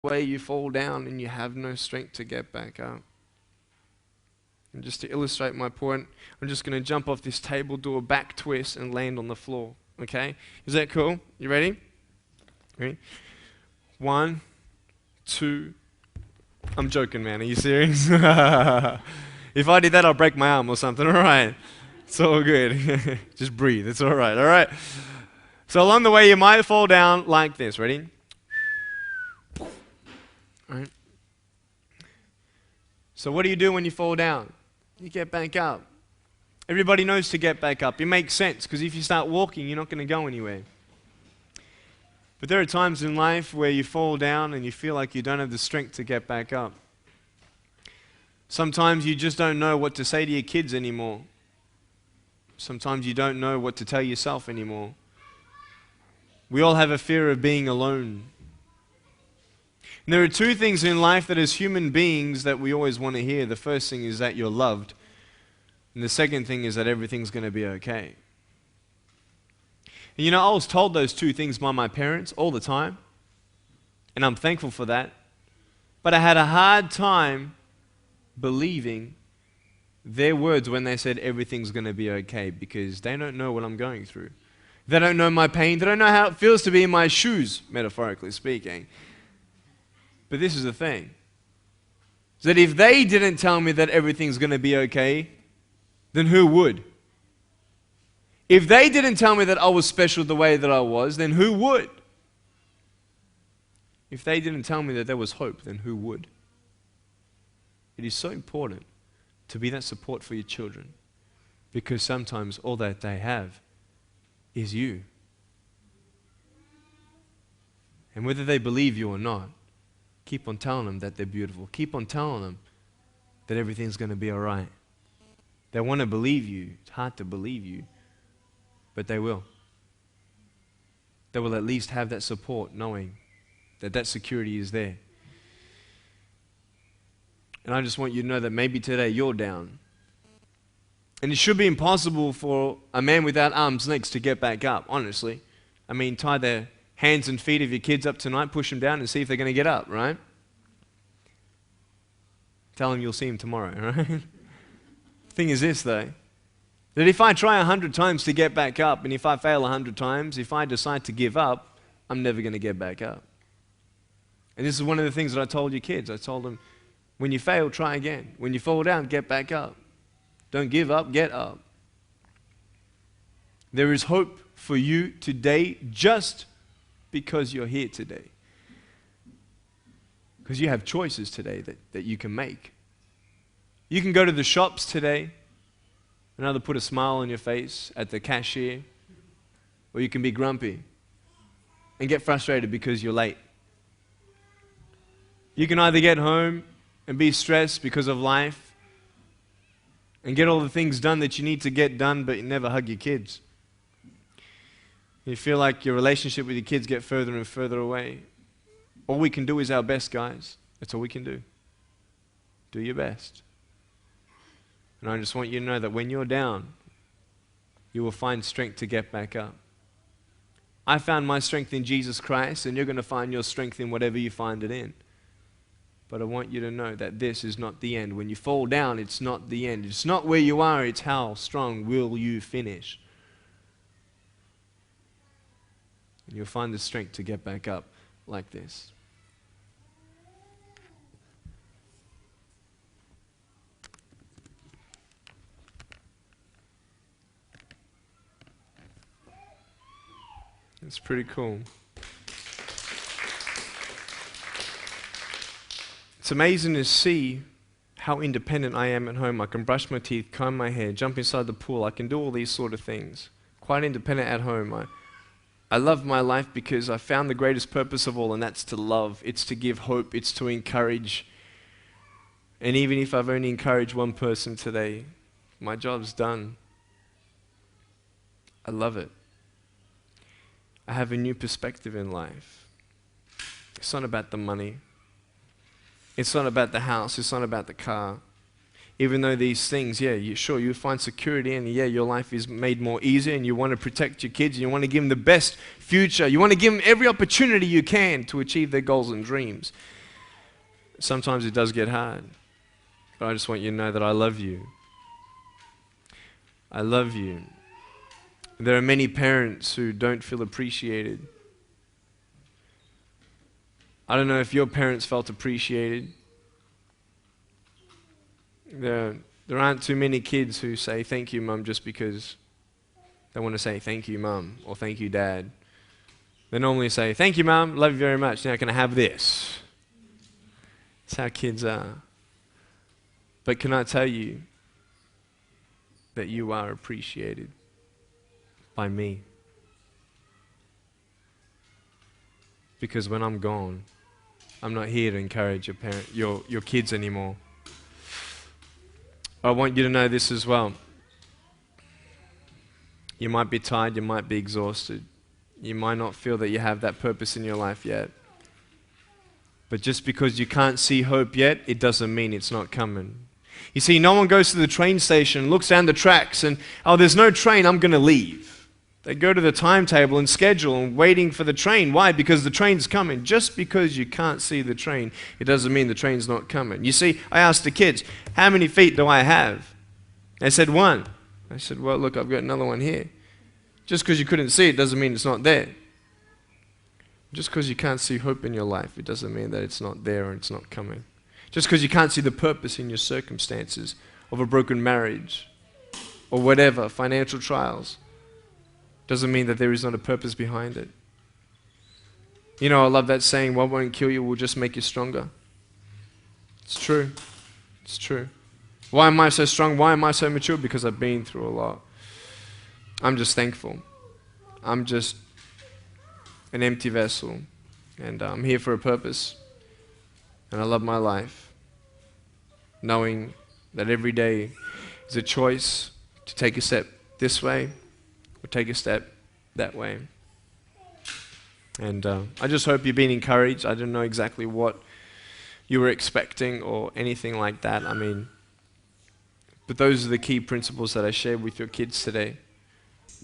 way you fall down and you have no strength to get back up. And just to illustrate my point, I'm just going to jump off this table, do a back twist, and land on the floor. Okay? Is that cool? You ready? Ready? 1, 2. I'm joking, man. Are you serious? If I did that, I'll break my arm or something. All right. It's all good. Just breathe. It's all right. All right. So along the way, you might fall down like this. Ready? All right. So what do you do when you fall down? You get back up. Everybody knows to get back up. It makes sense, because if you start walking, you're not going to go anywhere. But there are times in life where you fall down and you feel like you don't have the strength to get back up. Sometimes you just don't know what to say to your kids anymore. Sometimes you don't know what to tell yourself anymore. We all have a fear of being alone. And there are two things in life that as human beings that we always want to hear. The first thing is that you're loved. And the second thing is that everything's going to be okay. And I was told those two things by my parents all the time. And I'm thankful for that. But I had a hard time believing their words when they said everything's going to be okay, because they don't know what I'm going through. They don't know my pain. They don't know how it feels to be in my shoes, metaphorically speaking. But this is the thing. Is that if they didn't tell me that everything's going to be okay, then who would? If they didn't tell me that I was special the way that I was, then who would? If they didn't tell me that there was hope, then who would? It is so important to be that support for your children, because sometimes all that they have is you. And whether they believe you or not, keep on telling them that they're beautiful. Keep on telling them that everything's going to be all right. They want to believe you. It's hard to believe you, but they will. They will at least have that support, knowing that that security is there. And I just want you to know that maybe today you're down. And it should be impossible for a man without arms and legs to get back up, honestly. I mean, tie the hands and feet of your kids up tonight, push them down and see if they're going to get up, right? Tell them you'll see them tomorrow, right? The thing is this, though, that if I try 100 times to get back up, and if I fail 100 times, if I decide to give up, I'm never going to get back up. And this is one of the things that I told your kids. I told them, when you fail, try again. When you fall down, get back up. Don't give up, get up. There is hope for you today just because you're here today. Because you have choices today that you can make. You can go to the shops today and either put a smile on your face at the cashier, or you can be grumpy and get frustrated because you're late. You can either get home and be stressed because of life and get all the things done that you need to get done, but you never hug your kids. You feel like your relationship with your kids get further and further away. All we can do is our best, guys. That's all we can do. Do your best. And I just want you to know that when you're down, you will find strength to get back up. I found my strength in Jesus Christ, and you're going to find your strength in whatever you find it in. But I want you to know that this is not the end. When you fall down, it's not the end. It's not where you are, it's how strong will you finish. And you'll find the strength to get back up like this. It's pretty cool. It's amazing to see how independent I am at home. I can brush my teeth, comb my hair, jump inside the pool. I can do all these sort of things. Quite independent at home. I love my life because I found the greatest purpose of all, and that's to love. It's to give hope. It's to encourage. And even if I've only encouraged one person today, my job's done. I love it. I have a new perspective in life. It's not about the money. It's not about the house. It's not about the car. Even though these things, you find security and your life is made more easier and you want to protect your kids and you want to give them the best future. You want to give them every opportunity you can to achieve their goals and dreams. Sometimes it does get hard. But I just want you to know that I love you. I love you. There are many parents who don't feel appreciated. I don't know if your parents felt appreciated. There aren't too many kids who say thank you, Mum, just because they want to say thank you, Mum, or thank you, Dad. They normally say, thank you, Mum, love you very much, now can I have this? That's how kids are. But can I tell you that you are appreciated by me? Because when I'm gone, I'm not here to encourage your kids anymore. I want you to know this as well. You might be tired, you might be exhausted. You might not feel that you have that purpose in your life yet. But just because you can't see hope yet, it doesn't mean it's not coming. You see, no one goes to the train station, looks down the tracks and, oh, there's no train, I'm going to leave. They go to the timetable and schedule and waiting for the train. Why? Because the train's coming. Just because you can't see the train, it doesn't mean the train's not coming. You see, I asked the kids, how many feet do I have? They said 1. I said, well, look, I've got another one here. Just because you couldn't see it doesn't mean it's not there. Just because you can't see hope in your life, it doesn't mean that it's not there or it's not coming. Just because you can't see the purpose in your circumstances of a broken marriage or whatever, financial trials, doesn't mean that there is not a purpose behind it. You know, I love that saying, what won't kill you will just make you stronger. It's true. It's true. Why am I so strong? Why am I so mature? Because I've been through a lot. I'm just thankful. I'm just an empty vessel. And I'm here for a purpose. And I love my life. Knowing that every day is a choice to take a step this way or take a step that way. And I just hope you've been encouraged. I don't know exactly what you were expecting or anything like that. I mean, but those are the key principles that I shared with your kids today.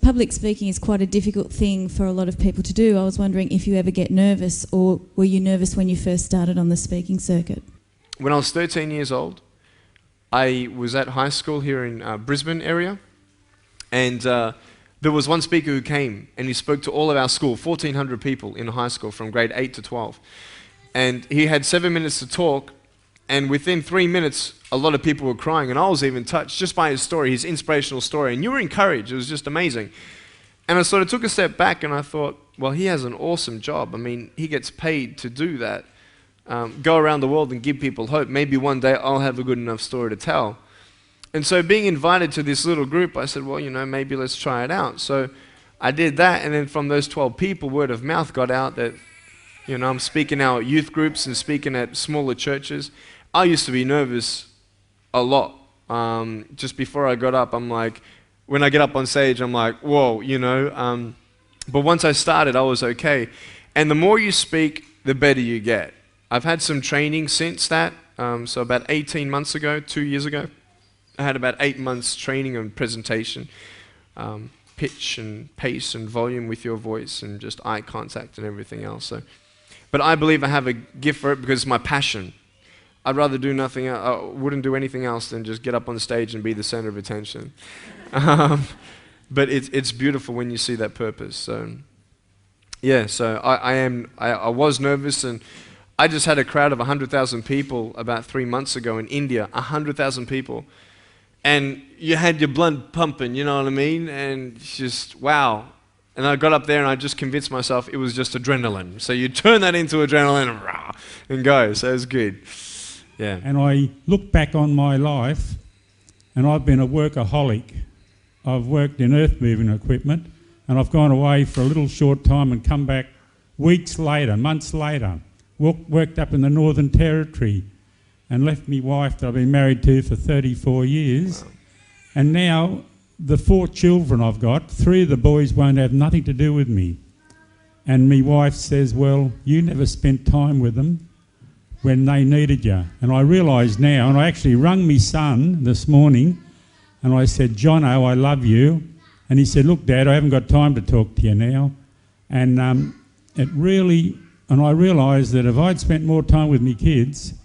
Public speaking is quite a difficult thing for a lot of people to do. I was wondering if you ever get nervous, or were you nervous when you first started on the speaking circuit? When I was 13 years old, I was at high school here in Brisbane area, and there was one speaker who came and he spoke to all of our school, 1,400 people in high school from grade 8 to 12. And he had 7 minutes to talk, and within 3 minutes, a lot of people were crying, and I was even touched just by his story, his inspirational story, and you were encouraged. It was just amazing. And I sort of took a step back and I thought, well, he has an awesome job. I mean, he gets paid to do that. Go around the world and give people hope. Maybe one day I'll have a good enough story to tell. And so being invited to this little group, I said, well, you know, maybe let's try it out. So I did that, and then from those 12 people, word of mouth got out that, you know, I'm speaking now at youth groups and speaking at smaller churches. I used to be nervous a lot. Just before I got up, I'm like, when I get up on stage, I'm like, whoa, you know. But once I started, I was okay. And the more you speak, the better you get. I've had some training since that. So about 18 months ago, 2 years ago, I had about 8 months training on presentation, pitch and pace and volume with your voice and just eye contact and everything else. So, but I believe I have a gift for it because it's my passion. I'd rather do nothing else. I wouldn't do anything else than just get up on stage and be the center of attention. But it's beautiful when you see that purpose. So, yeah. So I was nervous, and I just had a crowd of 100,000 people about 3 months ago in India. 100,000 people, and you had your blood pumping. You know what I mean? And it's just wow. And I got up there and I just convinced myself it was just adrenaline. So you turn that into adrenaline and go. So it was good. Yeah. And I look back on my life, and I've been a workaholic. I've worked in earth moving equipment, and I've gone away for a little short time and come back weeks later, months later, worked up in the Northern Territory and left me wife that I've been married to for 34 years. Wow. And now the 4 children I've got, 3 of the boys won't have nothing to do with me. And me wife says, well, you never spent time with them. when they needed you. And I realise now, and I actually rung my son this morning and I said, Jono, I love you. And he said, look, Dad, I haven't got time to talk to you now. And I realised that if I'd spent more time with my kids,